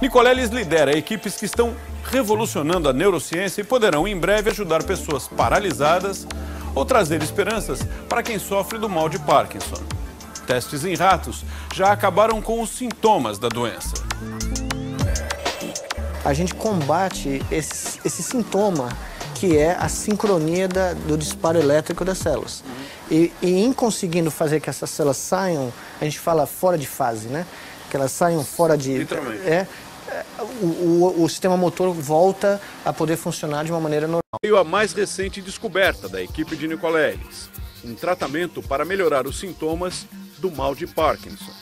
Nicoleles lidera equipes que estão revolucionando a neurociência e poderão em breve ajudar pessoas paralisadas ou trazer esperanças para quem sofre do mal de Parkinson. Testes em ratos já acabaram com os sintomas da doença. A gente combate esse sintoma que é a sincronia do disparo elétrico das células. E em conseguindo fazer que essas células saiam, a gente fala fora de fase, né? Que elas saiam fora de... Literalmente. O sistema motor volta a poder funcionar de uma maneira normal. Veio a mais recente descoberta da equipe de Nicoleles, um tratamento para melhorar os sintomas do mal de Parkinson.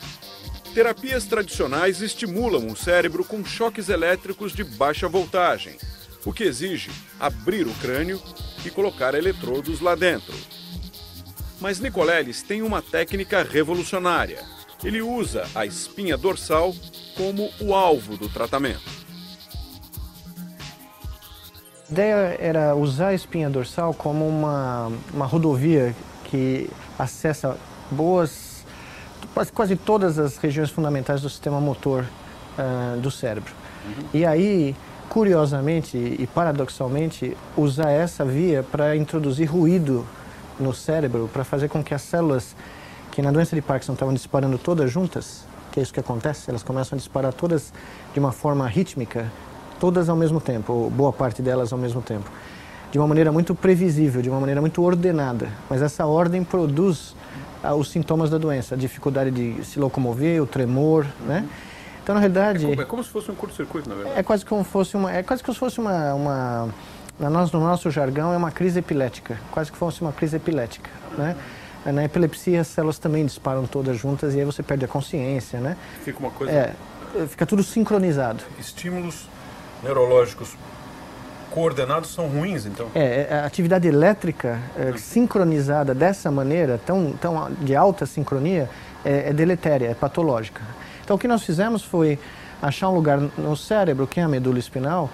Terapias tradicionais estimulam o cérebro com choques elétricos de baixa voltagem, o que exige abrir o crânio e colocar eletrodos lá dentro. Mas Nicoleles tem uma técnica revolucionária. Ele usa a espinha dorsal como o alvo do tratamento. A ideia era usar a espinha dorsal como uma rodovia que acessa quase todas as regiões fundamentais do sistema motor do cérebro. E aí, curiosamente e paradoxalmente, usar essa via para introduzir ruído no cérebro, para fazer com que as células que na doença de Parkinson estavam disparando todas juntas, que é isso que acontece, elas começam a disparar todas de uma forma rítmica, todas ao mesmo tempo, ou boa parte delas ao mesmo tempo, de uma maneira muito previsível, de uma maneira muito ordenada. Mas essa ordem produz os sintomas da doença, a dificuldade de se locomover, o tremor, né? Então, na realidade... É como se fosse um curto-circuito, na verdade. É quase como se fosse no nosso jargão, é uma crise epilética, quase que fosse uma crise epilética, né? Na epilepsia, as células também disparam todas juntas e aí você perde a consciência, né? Fica uma coisa... Fica tudo sincronizado. Estímulos neurológicos coordenados são ruins, então? A atividade elétrica sincronizada dessa maneira, tão de alta sincronia, é deletéria, é patológica. Então, o que nós fizemos foi achar um lugar no cérebro, que é a medula espinal,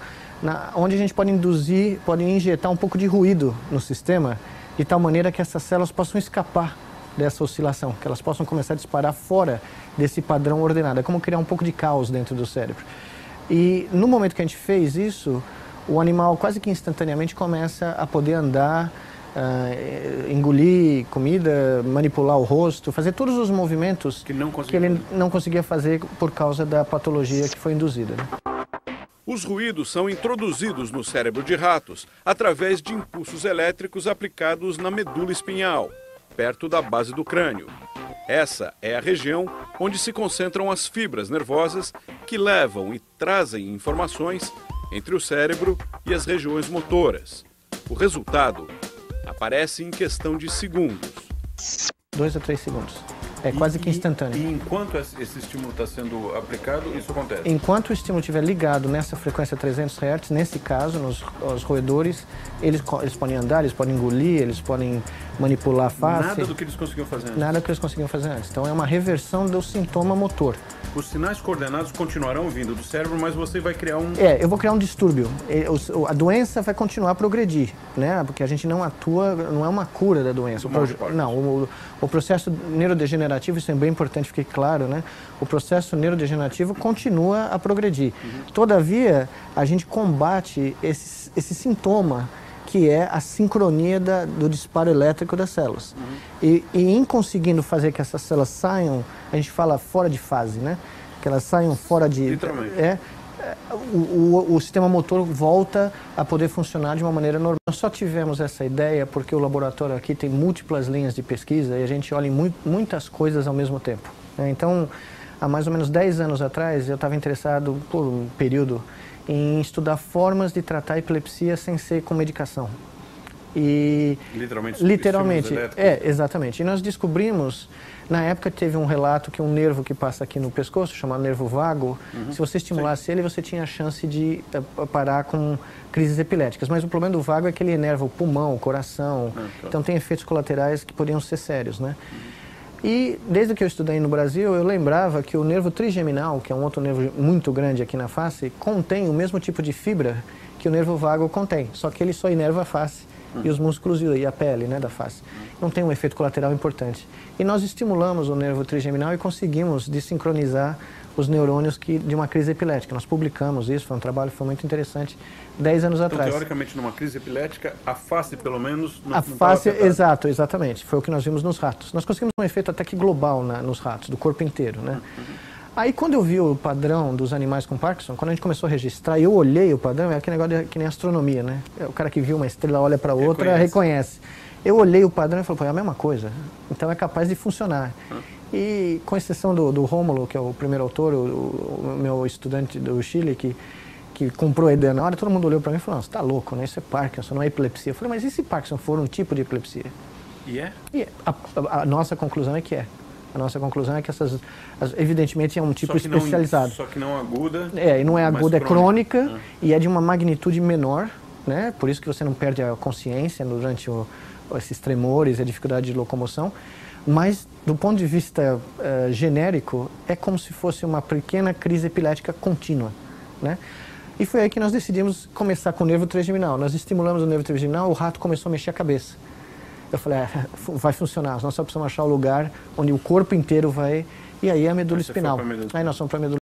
onde a gente pode injetar um pouco de ruído no sistema, de tal maneira que essas células possam escapar dessa oscilação, que elas possam começar a disparar fora desse padrão ordenado. É como criar um pouco de caos dentro do cérebro. E no momento que a gente fez isso, o animal quase que instantaneamente começa a poder andar, engolir comida, manipular o rosto, fazer todos os movimentos que ele não conseguia fazer por causa da patologia que foi induzida, né? Os ruídos são introduzidos no cérebro de ratos através de impulsos elétricos aplicados na medula espinhal, perto da base do crânio. Essa é a região onde se concentram as fibras nervosas que levam e trazem informações entre o cérebro e as regiões motoras. O resultado aparece em questão de segundos. 2 a 3 segundos. É quase que instantâneo. E enquanto esse estímulo está sendo aplicado, isso acontece? Enquanto o estímulo estiver ligado nessa frequência 300 Hz, nesse caso, nos roedores, eles podem andar, eles podem engolir, eles podem manipular a face. Nada do que eles conseguiam fazer antes? Nada do que eles conseguiam fazer antes. Então é uma reversão do sintoma motor. Os sinais coordenados continuarão vindo do cérebro, mas você vai criar um... Eu vou criar um distúrbio. A doença vai continuar a progredir, né? Porque a gente não atua, não é uma cura da doença. O processo neurodegenerativo, isso é bem importante, fique claro, né? O processo neurodegenerativo continua a progredir. Todavia, a gente combate esse sintoma que é a sincronia do disparo elétrico das células. E em conseguindo fazer que essas células saiam, a gente fala fora de fase, né? Que elas saiam fora de... Literalmente. O sistema motor volta a poder funcionar de uma maneira normal. Nós só tivemos essa ideia porque o laboratório aqui tem múltiplas linhas de pesquisa e a gente olha em muitas coisas ao mesmo tempo, né? Então, há mais ou menos 10 anos atrás, eu estava interessado por um período em estudar formas de tratar a epilepsia sem ser com medicação. E literalmente, exatamente. E nós descobrimos, na época teve um relato que um nervo que passa aqui no pescoço, chamado nervo vago, se você estimulasse ele, você tinha a chance de parar com crises epiléticas. Mas o problema do vago é que ele enerva o pulmão, o coração, então tem efeitos colaterais que poderiam ser sérios, né? E desde que eu estudei no Brasil, eu lembrava que o nervo trigeminal, que é um outro nervo muito grande aqui na face, contém o mesmo tipo de fibra que o nervo vago contém, só que ele só inerva a face e os músculos e a pele, né, da face. Não tem um efeito colateral importante. E nós estimulamos o nervo trigeminal e conseguimos desincronizar os neurônios de uma crise epilética. Nós publicamos isso, foi um trabalho que foi muito interessante 10 anos atrás. Teoricamente, numa crise epilética, a face, pelo menos, não A face, exatamente. Foi o que nós vimos nos ratos. Nós conseguimos um efeito até que global nos ratos, do corpo inteiro, né? Aí, quando eu vi o padrão dos animais com Parkinson, quando a gente começou a registrar, eu olhei o padrão, é aquele negócio que nem astronomia, né? O cara que viu uma estrela olha para outra, reconhece. Eu olhei o padrão e falei, pô, é a mesma coisa. Então, é capaz de funcionar. E, com exceção do Rômulo, que é o primeiro autor, o meu estudante do Chile, que comprou a ideia na hora, todo mundo olhou para mim e falou, você está louco, né? Isso é Parkinson, não é epilepsia. Eu falei, mas e se Parkinson for um tipo de epilepsia? E é? E a nossa conclusão é que é. A nossa conclusão é que evidentemente, é um tipo especializado. Só que não aguda. E não é aguda, é crônica, e é de uma magnitude menor, né? Por isso que você não perde a consciência durante esses tremores e a dificuldade de locomoção. Mas, do ponto de vista genérico, é como se fosse uma pequena crise epilética contínua, né? E foi aí que nós decidimos começar com o nervo trigeminal. Nós estimulamos o nervo trigeminal, o rato começou a mexer a cabeça. Eu falei, vai funcionar, nós só precisamos achar o lugar onde o corpo inteiro vai... E aí é a medula espinal. Aí nós fomos para a medula